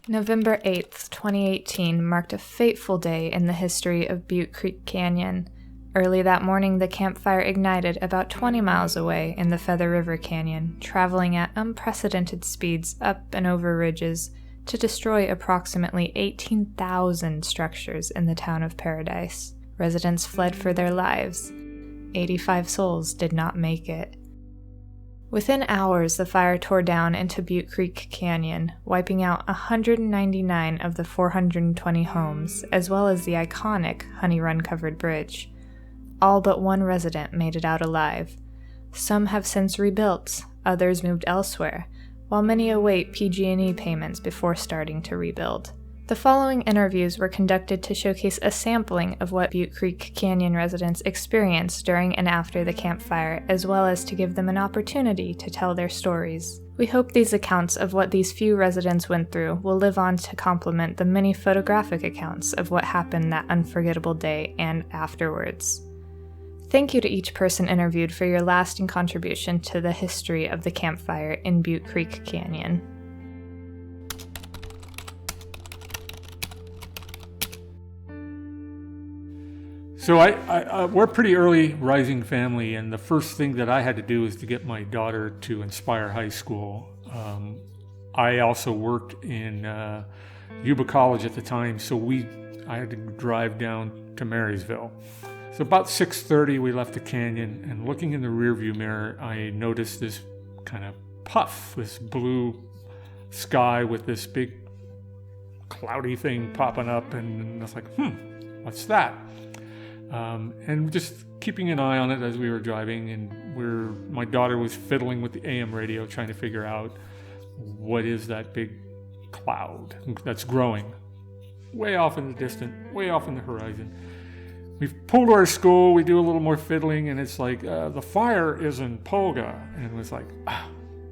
November 8th, 2018 marked a fateful day in the history of Butte Creek Canyon. Early that morning, the campfire ignited about 20 miles away in the Feather River Canyon, traveling at unprecedented speeds up and over ridges to destroy approximately 18,000 structures in the town of Paradise. Residents fled for their lives. 85 souls did not make it. Within hours, the fire tore down into Butte Creek Canyon, wiping out 199 of the 420 homes, as well as the iconic Honey Run covered bridge. All but one resident made it out alive. Some have since rebuilt, others moved elsewhere, while many await PG&E payments before starting to rebuild. The following interviews were conducted to showcase a sampling of what Butte Creek Canyon residents experienced during and after the campfire, as well as to give them an opportunity to tell their stories. We hope these accounts of what these few residents went through will live on to complement the many photographic accounts of what happened that unforgettable day and afterwards. Thank you to each person interviewed for your lasting contribution to the history of the campfire in Butte Creek Canyon. So we're a pretty early rising family, and the first thing that I had to do was to get my daughter to Inspire High School. I also worked in Yuba College at the time, so I had to drive down to Marysville. So about 6:30 we left the canyon, and looking in the rearview mirror, I noticed this kind of puff, this blue sky with this big cloudy thing popping up, and I was like, what's that? And just keeping an eye on it as we were driving, and my daughter was fiddling with the AM radio trying to figure out what is that big cloud that's growing way off in the distance, way off in the horizon. We pulled to our school, we do a little more fiddling, and it's like, the fire is in Polga. And it was like,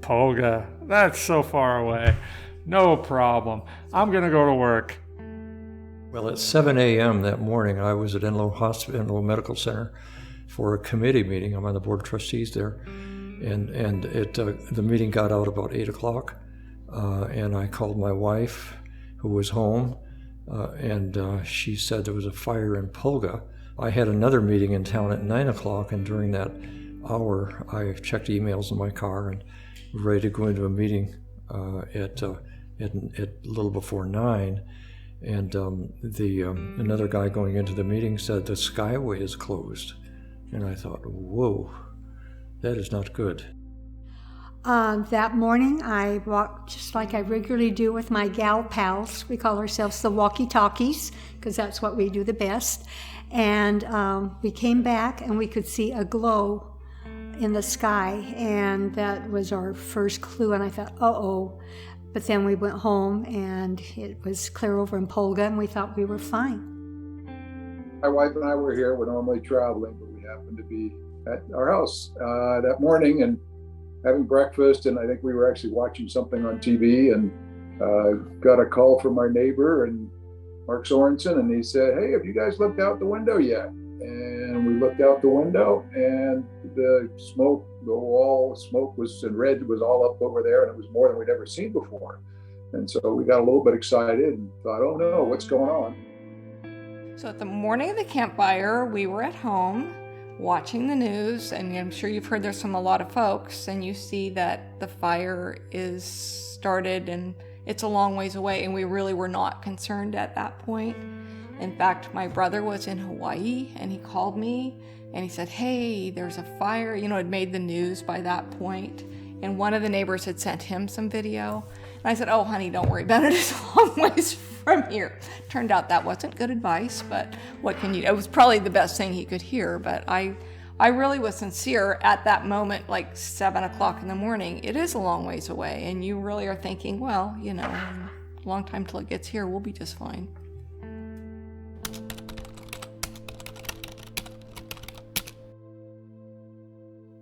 Polga, that's so far away. No problem. I'm going to go to work. Well, at 7 a.m. that morning, I was at Enloe Medical Center for a committee meeting. I'm on the board of trustees there. And the meeting got out about 8 o'clock. And I called my wife, who was home, and she said there was a fire in Polga. I had another meeting in town at 9 o'clock, and during that hour, I checked emails in my car and was ready to go into a meeting at a little before 9. And another guy going into the meeting said the skyway is closed. And I thought, whoa, that is not good. That morning, I walked just like I regularly do with my gal pals. We call ourselves the walkie-talkies, because that's what we do the best. And we came back, and we could see a glow in the sky, and that was our first clue. And I thought, uh-oh. But then we went home, and it was clear over in Polga, and we thought we were fine. My wife and I were here. We're normally traveling, but we happened to be at our house that morning and having breakfast, and I think we were actually watching something on TV, and got a call from our neighbor, and Mark Sorensen, and he said, "Hey, have you guys looked out the window yet?" And we looked out the window, and the wall smoke was in red, was all up over there, and it was more than we'd ever seen before. And so we got a little bit excited and thought, oh no, what's going on? So at the morning of the campfire, we were at home watching the news, and I'm sure you've heard there's from a lot of folks, and you see that the fire is started and it's a long ways away, and we really were not concerned at that point. In fact, my brother was in Hawaii, and he called me and he said, hey, there's a fire. You know, it made the news by that point, and one of the neighbors had sent him some video. And I said, oh, honey, don't worry about it. It's a long ways from here. Turned out that wasn't good advice, but what can you do? It was probably the best thing he could hear, but I really was sincere at that moment, like 7 o'clock in the morning. It is a long ways away, and you really are thinking, well, you know, a long time till it gets here, we'll be just fine.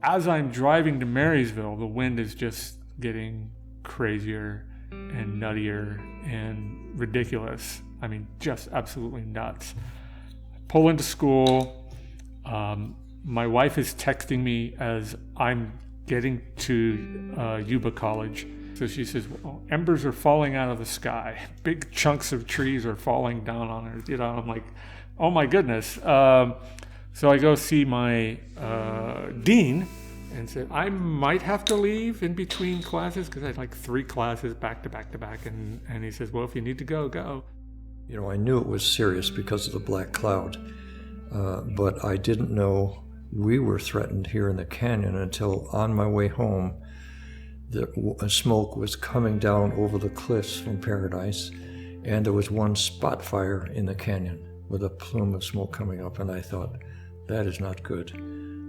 As I'm driving to Marysville, the wind is just getting crazier and nuttier and ridiculous. I mean, just absolutely nuts. I pull into school. My wife is texting me as I'm getting to Yuba College, So she says, well, embers are falling out of the sky. Big chunks of trees are falling down on her. You know, I'm like, oh my goodness. So I go see my dean and said, I might have to leave in between classes because I had like 3 classes back to back to back. And he says, well, if you need to go, go. You know, I knew it was serious because of the black cloud, but I didn't know we were threatened here in the canyon until on my way home, the smoke was coming down over the cliffs from Paradise, and there was one spot fire in the canyon with a plume of smoke coming up, and I thought, that is not good.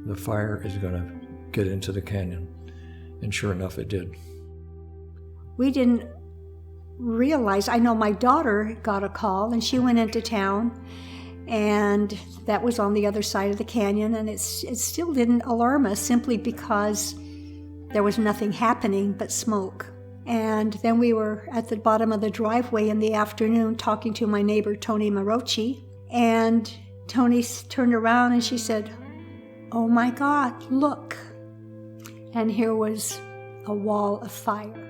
The fire is going to get into the canyon. And sure enough, it did. We didn't realize, I know my daughter got a call and she went into town, and that was on the other side of the canyon, and it still didn't alarm us simply because there was nothing happening but smoke. And then we were at the bottom of the driveway in the afternoon talking to my neighbor, Tony Marochi, and Tony turned around and she said, oh my God, look. And here was a wall of fire.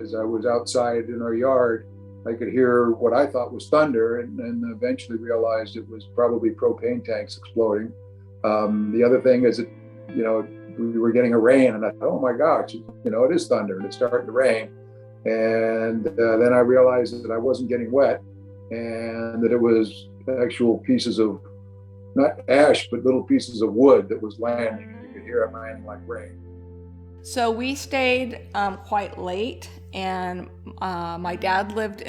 As I was outside in our yard, I could hear what I thought was thunder, and eventually realized it was probably propane tanks exploding. The other thing is that, you know, we were getting a rain, and I thought, oh my gosh, you know, it is thunder and it's starting to rain. And then I realized that I wasn't getting wet, and that it was actual pieces of, not ash, but little pieces of wood that was landing, and you could hear it landing like rain. So we stayed quite late, and my dad lived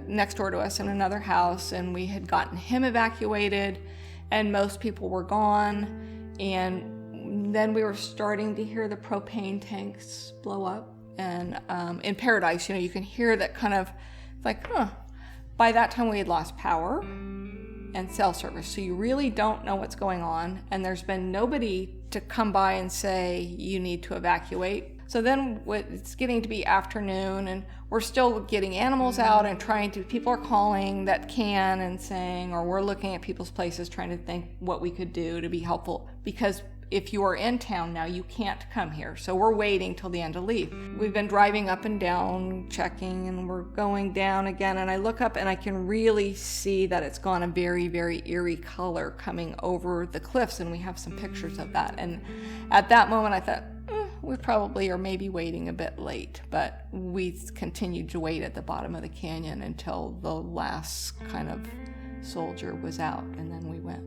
next door to us in another house, and we had gotten him evacuated, and most people were gone. And then we were starting to hear the propane tanks blow up, and in Paradise, you know, you can hear that kind of like, By that time we had lost power and cell service, so you really don't know what's going on, and there's been nobody to come by and say you need to evacuate. So then it's getting to be afternoon, and we're still getting animals out and people are calling that can and saying, or we're looking at people's places trying to think what we could do to be helpful, because if you are in town now, you can't come here. So we're waiting till the end to leave. We've been driving up and down, checking, and we're going down again. And I look up and I can really see that it's gone a very, very eerie color coming over the cliffs. And we have some pictures of that. And at that moment, I thought, we probably are maybe waiting a bit late. But we continued to wait at the bottom of the canyon until the last kind of soldier was out. And then we went.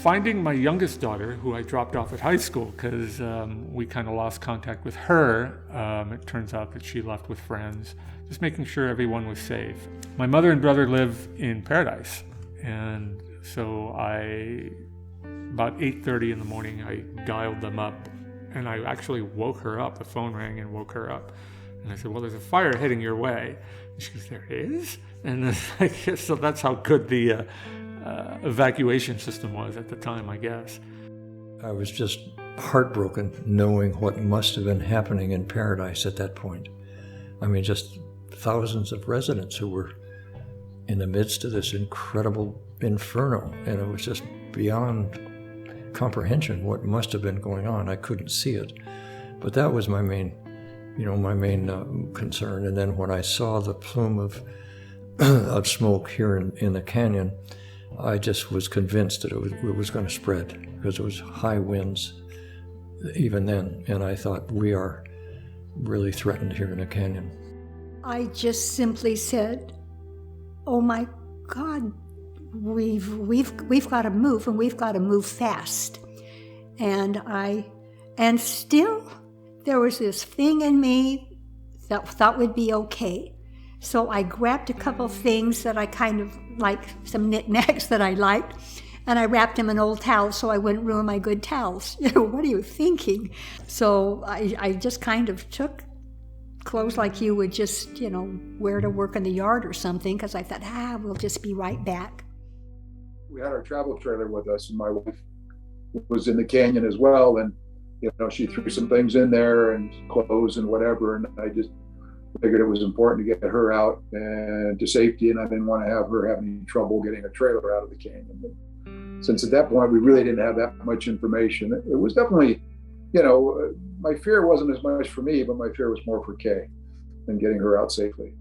Finding my youngest daughter, who I dropped off at high school because we kind of lost contact with her. It turns out that she left with friends, just making sure everyone was safe. My mother and brother live in Paradise, and so about 8:30 in the morning, I dialed them up, and I actually woke her up. The phone rang and woke her up. And I said, well, there's a fire heading your way. And she goes, there is? And I guess so that's how good the evacuation system was at the time, I guess. I was just heartbroken knowing what must have been happening in Paradise at that point. I mean, just thousands of residents who were in the midst of this incredible inferno, and it was just beyond comprehension what must have been going on. I couldn't see it, but that was my main concern. And then when I saw the plume of smoke here in the canyon, I just was convinced that it was going to spread, because it was high winds even then, and I thought, we are really threatened here in the canyon. I just simply said, oh my God, we've got to move, and we've got to move fast. And still there was this thing in me that thought would be okay. So I grabbed a couple things that I kind of like, some knickknacks that I liked, and I wrapped them in old towels so I wouldn't ruin my good towels. You know, what are you thinking? So I just kind of took clothes like you would just, you know, wear to work in the yard or something, because I thought, we'll just be right back. We had our travel trailer with us, and my wife was in the canyon as well, and, you know, she threw some things in there and clothes and whatever, and I just figured it was important to get her out and to safety, and I didn't want to have her having trouble getting a trailer out of the canyon. since at that point we really didn't have that much information. It was definitely, my fear wasn't as much for me, but my fear was more for Kay and getting her out safely.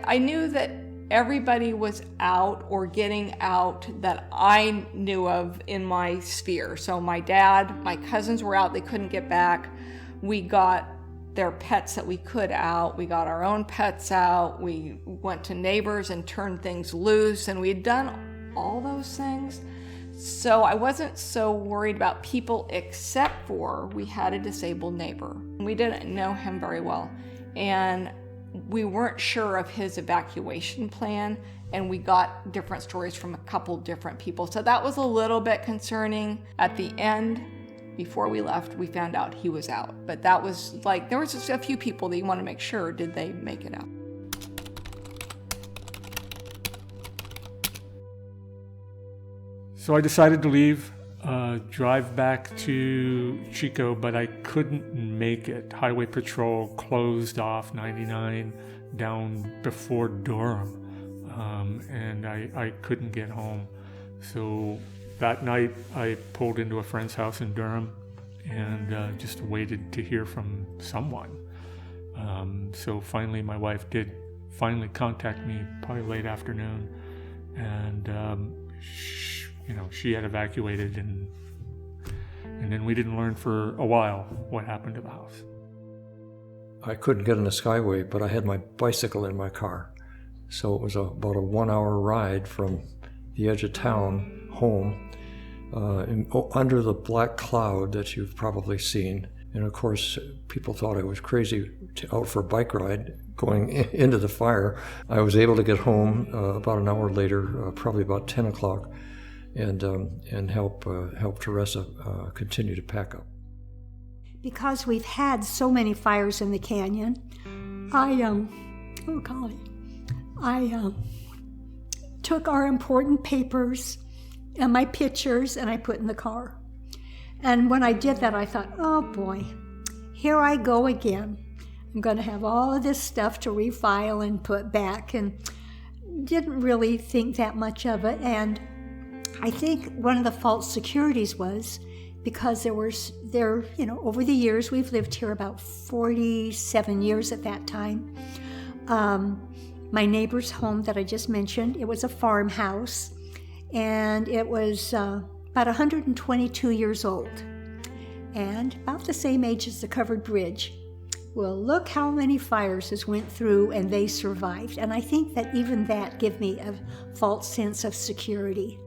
I knew that everybody was out or getting out that I knew of in my sphere. So my dad, my cousins were out, they couldn't get back. We got their pets that we could out. We got our own pets out. We went to neighbors and turned things loose, and we had done all those things. So I wasn't so worried about people, except for we had a disabled neighbor. We didn't know him very well, and we weren't sure of his evacuation plan, and we got different stories from a couple different people. So that was a little bit concerning. At the end, before we left, we found out he was out. But that was like, there was just a few people that you want to make sure, did they make it out? So I decided to leave, drive back to Chico, but I couldn't make it. Highway Patrol closed off 99 down before Durham, and I couldn't get home. So that night I pulled into a friend's house in Durham and just waited to hear from someone. So finally my wife did finally contact me, probably late afternoon, and she had evacuated, and then we didn't learn for a while what happened to the house. I couldn't get on the Skyway, but I had my bicycle in my car. So it was about a 1-hour ride from the edge of town home, under the black cloud that you've probably seen. And of course, people thought I was crazy out for a bike ride going into the fire. I was able to get home about an hour later, probably about 10 o'clock, and help Teresa continue to pack up. Because we've had so many fires in the canyon, I took our important papers and my pictures and I put in the car. And when I did that, I thought, oh boy, here I go again. I'm going to have all of this stuff to refile and put back, and didn't really think that much of it. And I think one of the false securities was because over the years, we've lived here about 47 years at that time. My neighbor's home that I just mentioned, it was a farmhouse, and it was about 122 years old, and about the same age as the covered bridge. Well, look how many fires has went through, and they survived. And I think that even that gave me a false sense of security.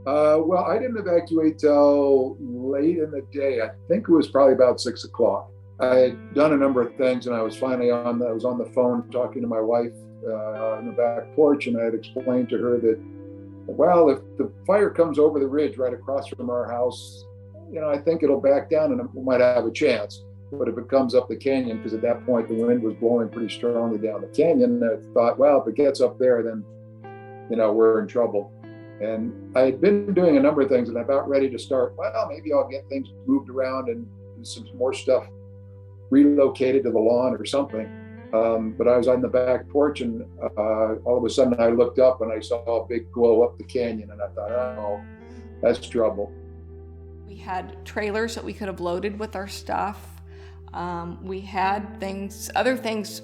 Well, I didn't evacuate till late in the day. I think it was probably about 6 o'clock. I had done a number of things, and I was finally I was on the phone talking to my wife on the back porch, and I had explained to her that, well, if the fire comes over the ridge right across from our house, I think it'll back down and we might have a chance. But if it comes up the canyon, because at that point the wind was blowing pretty strongly down the canyon, I thought, well, if it gets up there, then, we're in trouble. And I had been doing a number of things, and I'm about ready to start, well, maybe I'll get things moved around and some more stuff relocated to the lawn or something. But I was on the back porch, and all of a sudden I looked up and I saw a big glow up the canyon, and I thought, oh, that's trouble. We had trailers that we could have loaded with our stuff. We had other things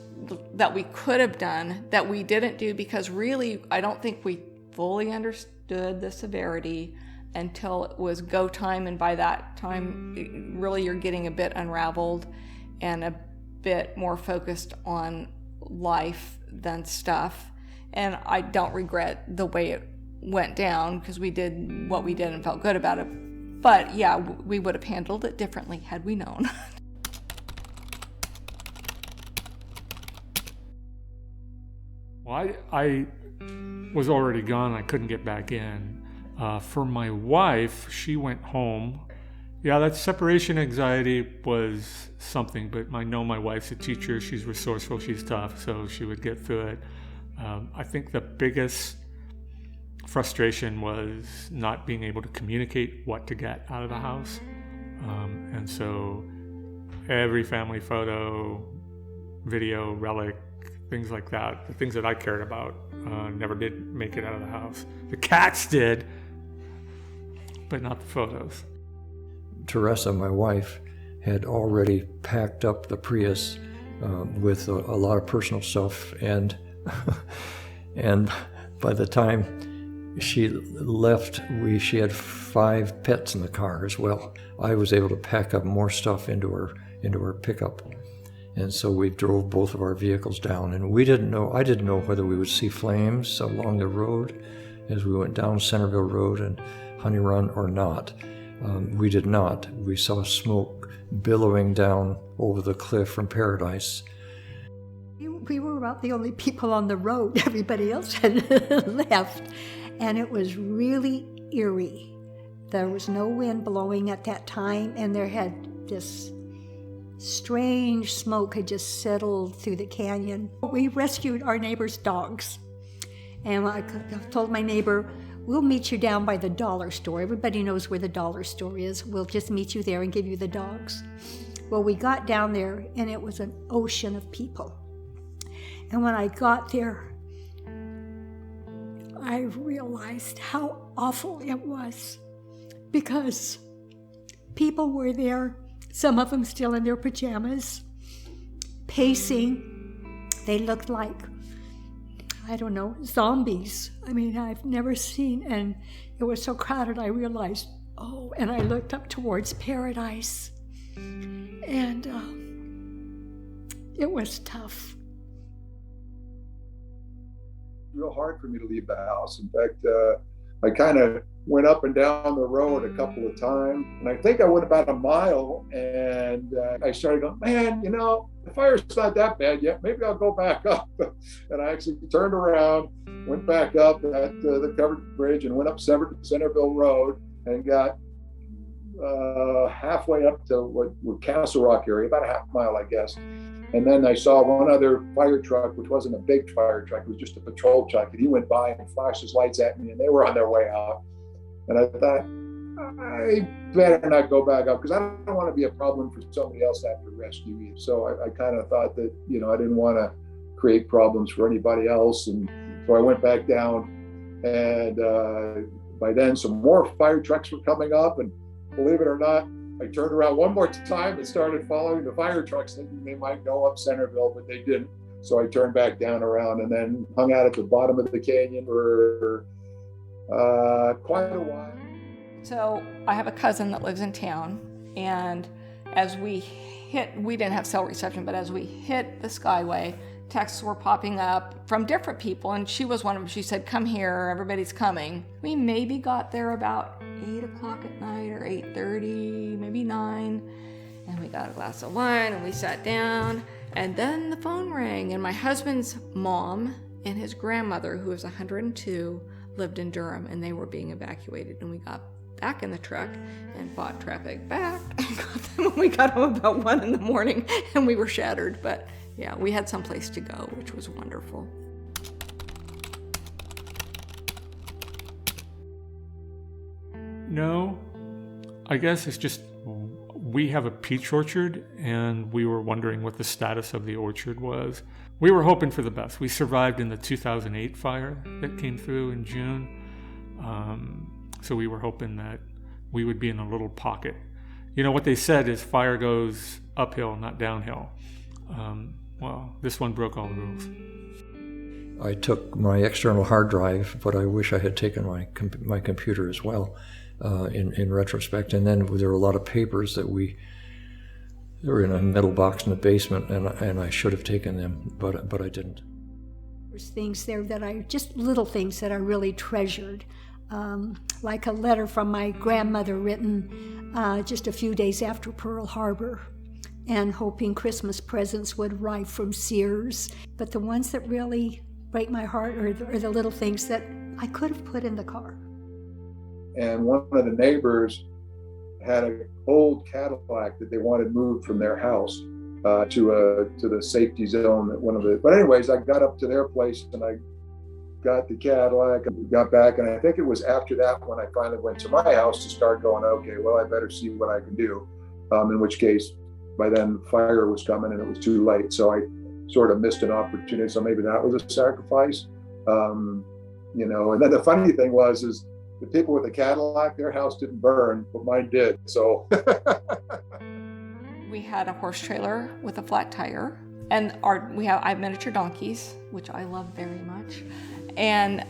that we could have done that we didn't do, because really, I don't think we fully understood the severity until it was go time. And by that time, really, you're getting a bit unraveled and a bit more focused on life than stuff. And I don't regret the way it went down, because we did what we did and felt good about it. But yeah, we would have handled it differently had we known. Well, I was already gone. I couldn't get back in. For my wife, she went home. Yeah, that separation anxiety was something, but I know my wife's a teacher. She's resourceful, she's tough, so she would get through it. I think the biggest frustration was not being able to communicate what to get out of the house. And so every family photo, video, relic, things like that, the things that I cared about, never did make it out of the house. The cats did, but not the photos. Teresa, my wife, had already packed up the Prius with a lot of personal stuff, and and by the time she left, she had 5 pets in the car as well. I was able to pack up more stuff into her pickup, and so we drove both of our vehicles down. And I didn't know whether we would see flames along the road as we went down Centerville Road and Honey Run or not. We did not. We saw smoke billowing down over the cliff from Paradise. We were about the only people on the road. Everybody else had left. And it was really eerie. There was no wind blowing at that time, and there had this strange smoke had just settled through the canyon. We rescued our neighbor's dogs. And I told my neighbor, we'll meet you down by the dollar store. Everybody knows where the dollar store is. We'll just meet you there and give you the dogs. Well, we got down there, and it was an ocean of people. And when I got there, I realized how awful it was, because people were there, some of them still in their pajamas, pacing. They looked like, I don't know, zombies. I mean, I've never seen, and it was so crowded, I realized, oh, and I looked up towards Paradise, and it was tough. Real hard for me to leave the house. In fact, I kind of went up and down the road a couple of times, and I think I went about a mile, and I started going, man, the fire's not that bad yet. Maybe I'll go back up. And I actually turned around, went back up at the covered bridge, and went up Centerville Road, and got halfway up to what Castle Rock area, about a half mile, I guess. And then I saw one other fire truck, which wasn't a big fire truck, it was just a patrol truck. And he went by and flashed his lights at me, and they were on their way out. And I thought, I better not go back up, because I don't want to be a problem for somebody else to have to rescue me. So I kind of thought that, I didn't want to create problems for anybody else. And so I went back down, and by then some more fire trucks were coming up, and believe it or not, I turned around one more time and started following the fire trucks, thinking they might go up Centerville, but they didn't. So I turned back down around, and then hung out at the bottom of the canyon for quite a while. So I have a cousin that lives in town, and as we didn't have cell reception, but as we hit the Skyway, texts were popping up from different people, and she was one of them. She said, come here, everybody's coming. We maybe got there about 8 o'clock at night, or 8:30, maybe 9, and we got a glass of wine, and we sat down, and then the phone rang, and my husband's mom and his grandmother, who was 102, lived in Durham, and they were being evacuated, and we got back in the truck and bought traffic back and got them when we got home about 1 in the morning, and we were shattered. But yeah, we had someplace to go, which was wonderful. No, I guess it's just we have a peach orchard, and we were wondering what the status of the orchard was. We were hoping for the best. We survived in the 2008 fire that came through in June. So we were hoping that we would be in a little pocket. What they said is fire goes uphill, not downhill. Well, this one broke all the rules. I took my external hard drive, but I wish I had taken my computer as well in retrospect. And then there were a lot of papers that they were in a metal box in the basement, and I should have taken them, but I didn't. There's things there that just little things that I really treasured. Like a letter from my grandmother written just a few days after Pearl Harbor, and hoping Christmas presents would arrive from Sears. But the ones that really break my heart are the little things that I could have put in the car. And one of the neighbors had an old Cadillac that they wanted moved from their house to the safety zone. But anyways, I got up to their place, and I got the Cadillac and got back. And I think it was after that when I finally went to my house to start going, okay, well, I better see what I can do. In which case, by then fire was coming and it was too late. So I sort of missed an opportunity. So maybe that was a sacrifice. And then the funny thing is the people with the Cadillac, their house didn't burn, but mine did. So we had a horse trailer with a flat tire, and I have miniature donkeys, which I love very much, and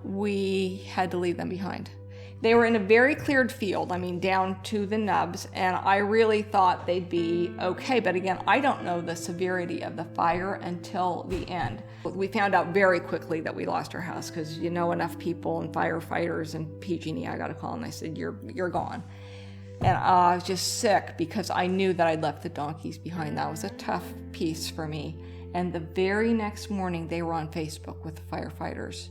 we had to leave them behind. They were in a very cleared field, down to the nubs, and I really thought they'd be okay. But again, I don't know the severity of the fire until the end. We found out very quickly that we lost our house because enough people and firefighters and PG&E, I got a call and they said, you're gone. And I was just sick because I knew that I'd left the donkeys behind. That was a tough piece for me. And the very next morning, they were on Facebook with the firefighters.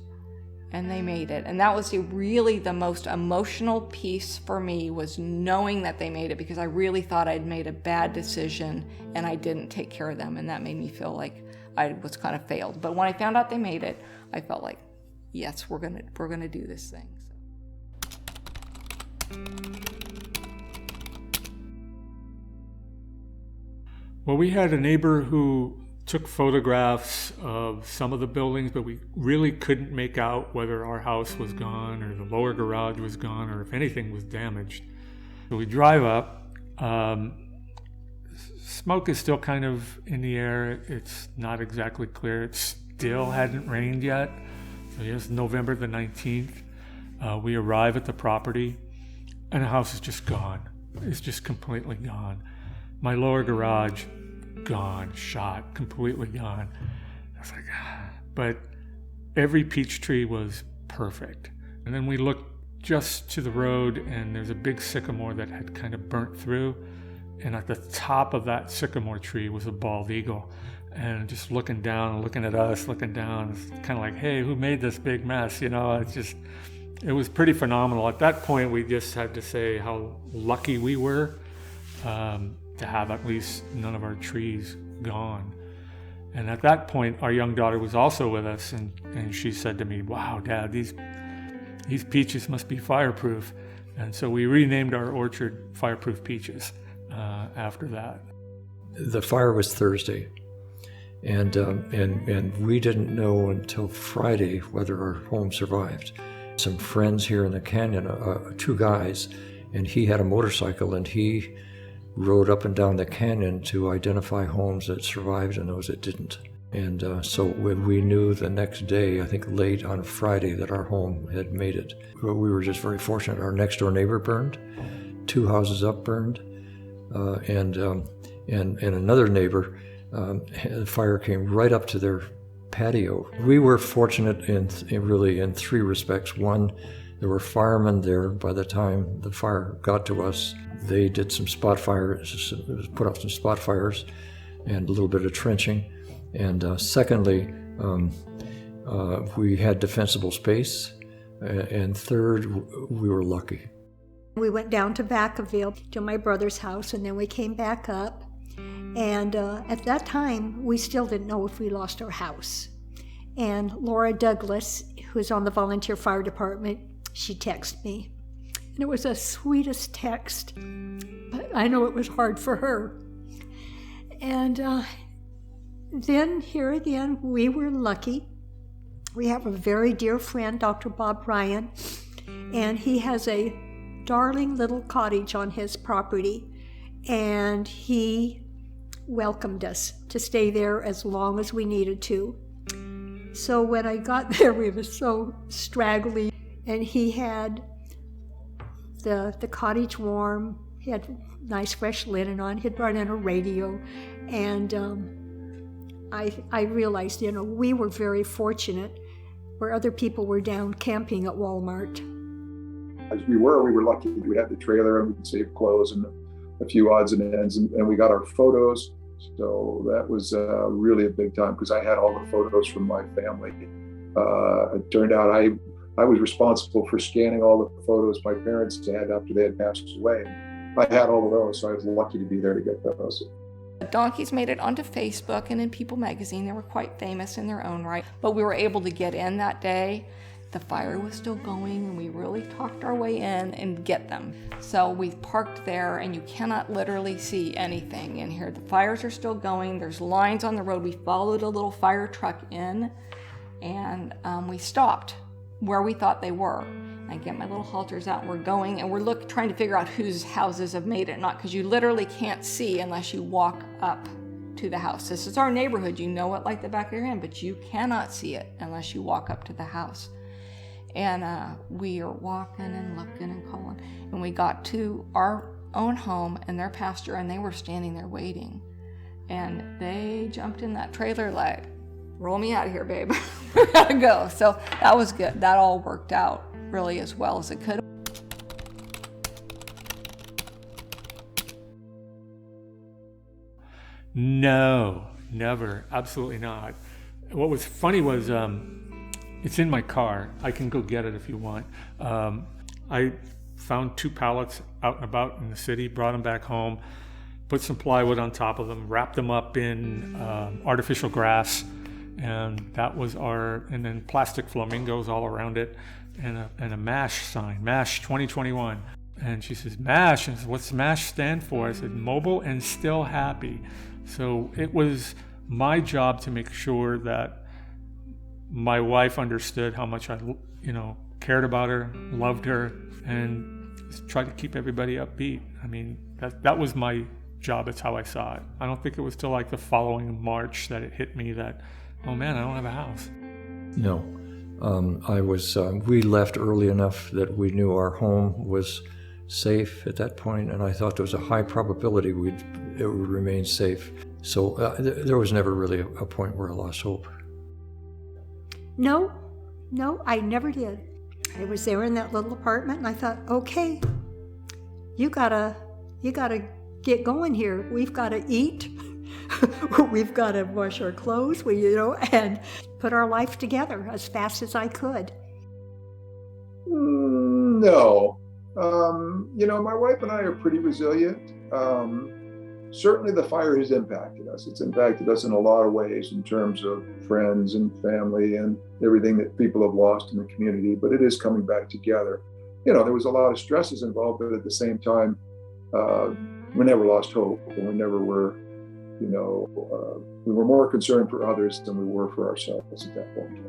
And they made it. And that was really the most emotional piece for me, was knowing that they made it, because I really thought I'd made a bad decision and I didn't take care of them. And that made me feel like I was kind of failed. But when I found out they made it, I felt like, yes, we're gonna do this thing. Well, we had a neighbor who took photographs of some of the buildings, but we really couldn't make out whether our house was gone or the lower garage was gone or if anything was damaged. So we drive up. Smoke is still kind of in the air. It's not exactly clear. It still hadn't rained yet. So it's November the 19th. We arrive at the property and the house is just gone. It's just completely gone. My lower garage, gone, shot, completely gone. I was like, but every peach tree was perfect. And then we looked just to the road and there's a big sycamore that had kind of burnt through. And at the top of that sycamore tree was a bald eagle. And just looking down, looking at us, looking down, it's kind of like, hey, who made this big mess? It was pretty phenomenal. At that point, we just had to say how lucky we were to have at least none of our trees gone. And at that point, our young daughter was also with us, and she said to me, wow, Dad, these peaches must be fireproof. And so we renamed our orchard Fireproof Peaches after that. The fire was Thursday, and we didn't know until Friday whether our home survived. Some friends here in the canyon, two guys, and he had a motorcycle, and he rode up and down the canyon to identify homes that survived and those that didn't. And so we knew the next day, I think late on Friday, that our home had made it. We were just very fortunate. Our next door neighbor burned, 2 houses up burned, and another neighbor, the fire came right up to their patio. We were fortunate in 3 respects. One, there were firemen there by the time the fire got to us. They did some spot fires, put out some spot fires and a little bit of trenching. And secondly, we had defensible space. And third, we were lucky. We went down to Vacaville to my brother's house, and then we came back up. And at that time, we still didn't know if we lost our house. And Laura Douglas, who's on the volunteer fire department, she texted me. And it was the sweetest text, but I know it was hard for her. And then here again, we were lucky. We have a very dear friend, Dr. Bob Ryan, and he has a darling little cottage on his property, and he welcomed us to stay there as long as we needed to. So when I got there, we were so straggly, and he had the cottage warm. He had nice fresh linen on. He'd brought in a radio, and I realized, we were very fortunate where other people were down camping at Walmart. As we were lucky. We had the trailer and we could save clothes and a few odds and ends, and we got our photos. So that was really a big time because I had all the photos from my family. It turned out I was responsible for scanning all the photos my parents had after they had passed away. I had all of those, so I was lucky to be there to get those. The donkeys made it onto Facebook and in People magazine. They were quite famous in their own right, but we were able to get in that day. The fire was still going, and we really talked our way in and get them. So we parked there, and you cannot literally see anything in here. The fires are still going. There's lines on the road. We followed a little fire truck in, and we stopped where we thought they were. I get my little halters out, and we're going, and we're trying to figure out whose houses have made it, not because you literally can't see unless you walk up to the house. This is our neighborhood. You know it like the back of your hand, but you cannot see it unless you walk up to the house. And we are walking and looking and calling, and we got to our own home and their pasture, and they were standing there waiting. And they jumped in that trailer like, roll me out of here, babe. We gotta go. So that was good. That all worked out really as well as it could. No, never. Absolutely not. What was funny was it's in my car. I can go get it if you want. I found 2 pallets out and about in the city, brought them back home, put some plywood on top of them, wrapped them up in artificial grass, and that was and then plastic flamingos all around it, and a MASH sign, MASH 2021. And she says, MASH, and I said, what's MASH stand for? I said, mobile and still happy. So it was my job to make sure that my wife understood how much I, cared about her, loved her, and tried to keep everybody upbeat. I mean, that was my job. It's how I saw it. I don't think it was till like the following March that it hit me that, oh man, I don't have a house. No. We left early enough that we knew our home was safe at that point, and I thought there was a high probability it would remain safe. So there was never really a point where I lost hope. No, I never did. I was there in that little apartment, and I thought, okay, you gotta get going here. We've got to eat. We've got to wash our clothes, and put our life together as fast as I could. No. My wife and I are pretty resilient. Certainly the fire has impacted us. It's impacted us in a lot of ways in terms of friends and family and everything that people have lost in the community, but it is coming back together. There was a lot of stresses involved, but at the same time, we never lost hope, and we never were, we were more concerned for others than we were for ourselves at that point.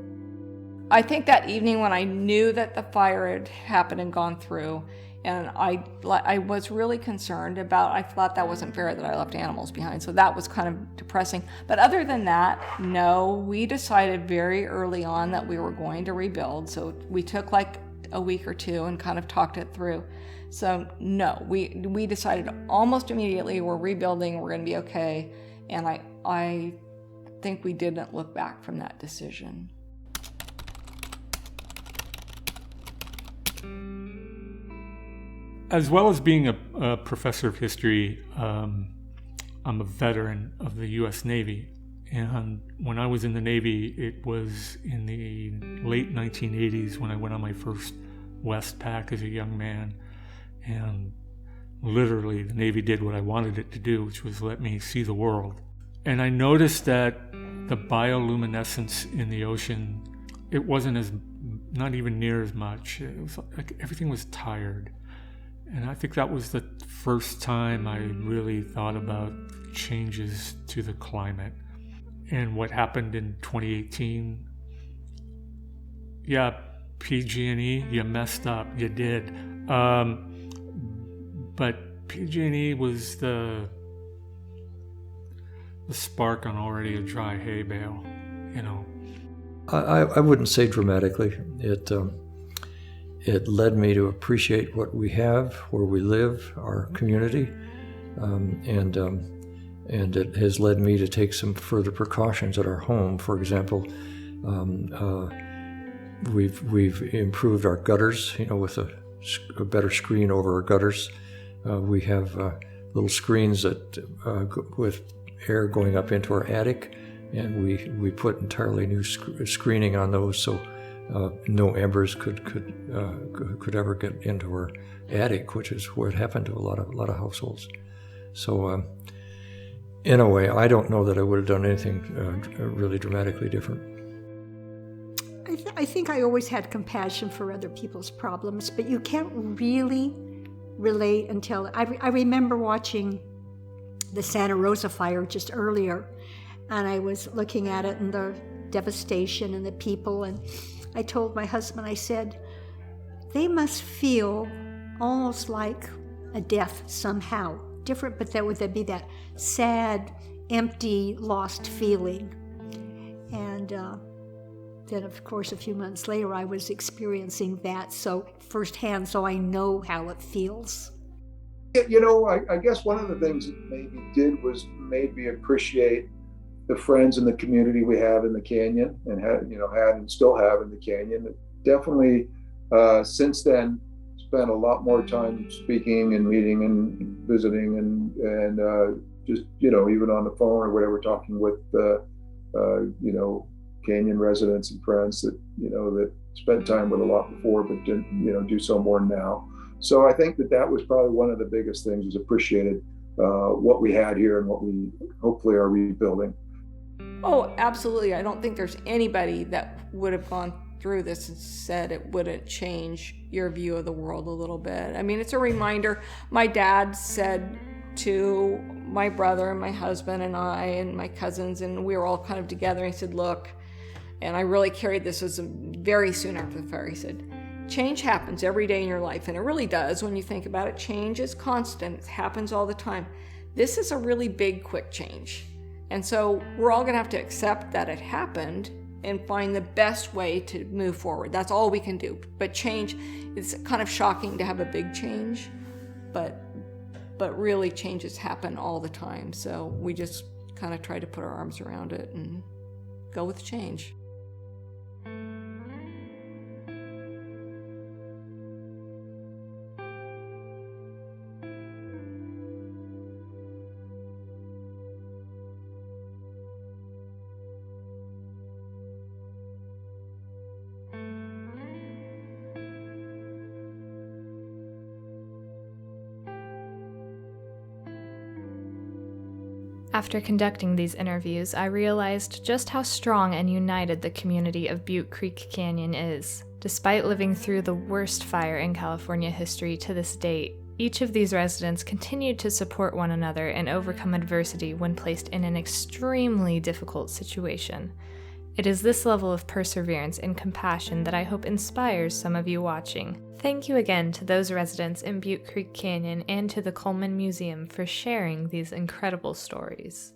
I think that evening when I knew that the fire had happened and gone through, and I was really concerned about, I thought that wasn't fair that I left animals behind, so that was kind of depressing. But other than that, no, we decided very early on that we were going to rebuild, so we took like a week or 2 and kind of talked it through. So no, we decided almost immediately we're rebuilding, we're going to be okay, and I think we didn't look back from that decision. As well as being a professor of history, I'm a veteran of the U.S. Navy. And when I was in the Navy, it was in the late 1980s when I went on my first Westpac as a young man. And literally, the Navy did what I wanted it to do, which was let me see the world. And I noticed that the bioluminescence in the ocean, it wasn't not even near as much. It was like everything was tired. And I think that was the first time I really thought about changes to the climate. And what happened in 2018, yeah, PG&E, you messed up, you did. But PG&E was the spark on already a dry hay bale, I wouldn't say dramatically. It led me to appreciate what we have, where we live, our community, and it has led me to take some further precautions at our home. For example, we've improved our gutters, with a better screen over our gutters. We have little screens that with air going up into our attic, and we put entirely new screening on those, so no embers could ever get into our attic, which is what happened to a lot of households. So, in a way, I don't know that I would have done anything really dramatically different. I think I always had compassion for other people's problems, but you can't really relate until I remember watching the Santa Rosa fire just earlier, and I was looking at it, and the devastation and the people. And I told my husband, I said, they must feel almost like a death somehow. Different, but there would be that sad, empty, lost feeling. And then, of course, a few months later, I was experiencing that so firsthand, so I know how it feels. You know, I guess one of the things it maybe did was made me appreciate the friends and the community we have in the canyon, and had and still have in the canyon. Definitely, since then, spent a lot more time speaking and meeting and visiting and just even on the phone or whatever, talking with canyon residents and friends that that spent time with a lot before, but didn't do so more now. So I think that was probably one of the biggest things, is appreciated what we had here and what we hopefully are rebuilding. Oh, absolutely. I don't think there's anybody that would have gone through this and said it wouldn't change your view of the world a little bit. I mean, it's a reminder. My dad said to my brother and my husband and I and my cousins, and we were all kind of together, and he said, look, and I really carried this as very soon after the fire, he said, change happens every day in your life, and it really does when you think about it. Change is constant. It happens all the time. This is a really big, quick change. And so we're all going to have to accept that it happened and find the best way to move forward. That's all we can do. But change, it's kind of shocking to have a big change, but really changes happen all the time. So we just kind of try to put our arms around it and go with change. After conducting these interviews, I realized just how strong and united the community of Butte Creek Canyon is. Despite living through the worst fire in California history to this date, each of these residents continued to support one another and overcome adversity when placed in an extremely difficult situation. It is this level of perseverance and compassion that I hope inspires some of you watching. Thank you again to those residents in Butte Creek Canyon and to the Coleman Museum for sharing these incredible stories.